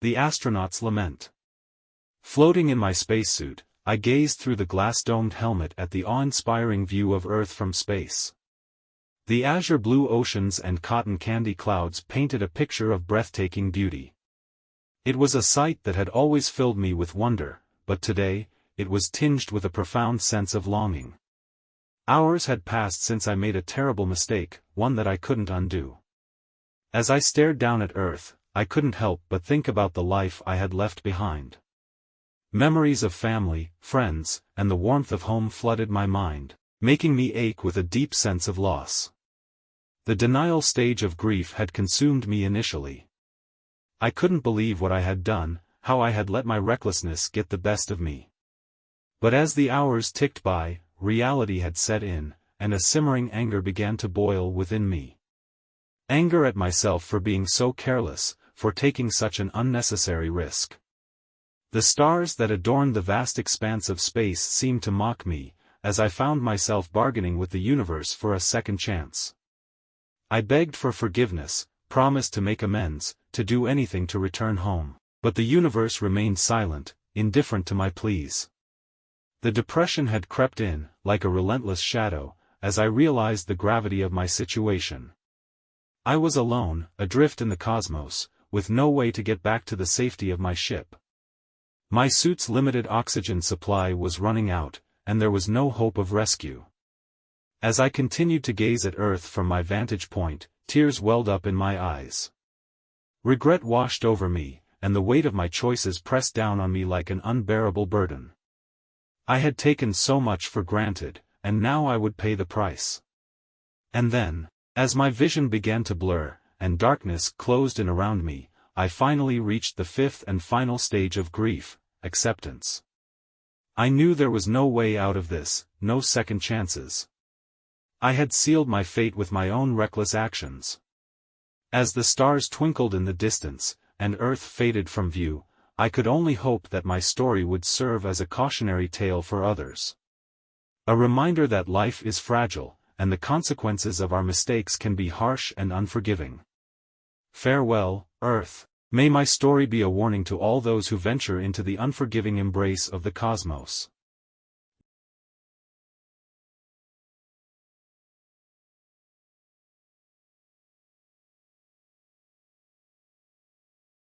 The Astronauts Lament. Floating in my spacesuit, I gazed through the glass-domed helmet at the awe-inspiring view of Earth from space. The azure-blue oceans and cotton candy clouds painted a picture of breathtaking beauty. It was a sight that had always filled me with wonder, but today, it was tinged with a profound sense of longing. Hours had passed since I made a terrible mistake, one that I couldn't undo. As I stared down at Earth, I couldn't help but think about the life I had left behind. Memories of family, friends, and the warmth of home flooded my mind, making me ache with a deep sense of loss. The denial stage of grief had consumed me initially. I couldn't believe what I had done, how I had let my recklessness get the best of me. But as the hours ticked by, reality had set in, and a simmering anger began to boil within me. Anger at myself for being so careless, for taking such an unnecessary risk. The stars that adorned the vast expanse of space seemed to mock me, as I found myself bargaining with the universe for a second chance. I begged for forgiveness, promised to make amends, to do anything to return home, but the universe remained silent, indifferent to my pleas. The depression had crept in, like a relentless shadow, as I realized the gravity of my situation. I was alone, adrift in the cosmos, with no way to get back to the safety of my ship. My suit's limited oxygen supply was running out, and there was no hope of rescue. As I continued to gaze at Earth from my vantage point, tears welled up in my eyes. Regret washed over me, and the weight of my choices pressed down on me like an unbearable burden. I had taken so much for granted, and now I would pay the price. And then, as my vision began to blur, and darkness closed in around me, I finally reached the fifth and final stage of grief, acceptance. I knew there was no way out of this, no second chances. I had sealed my fate with my own reckless actions. As the stars twinkled in the distance, and Earth faded from view, I could only hope that my story would serve as a cautionary tale for others. A reminder that life is fragile, and the consequences of our mistakes can be harsh and unforgiving. Farewell, Earth. May my story be a warning to all those who venture into the unforgiving embrace of the cosmos.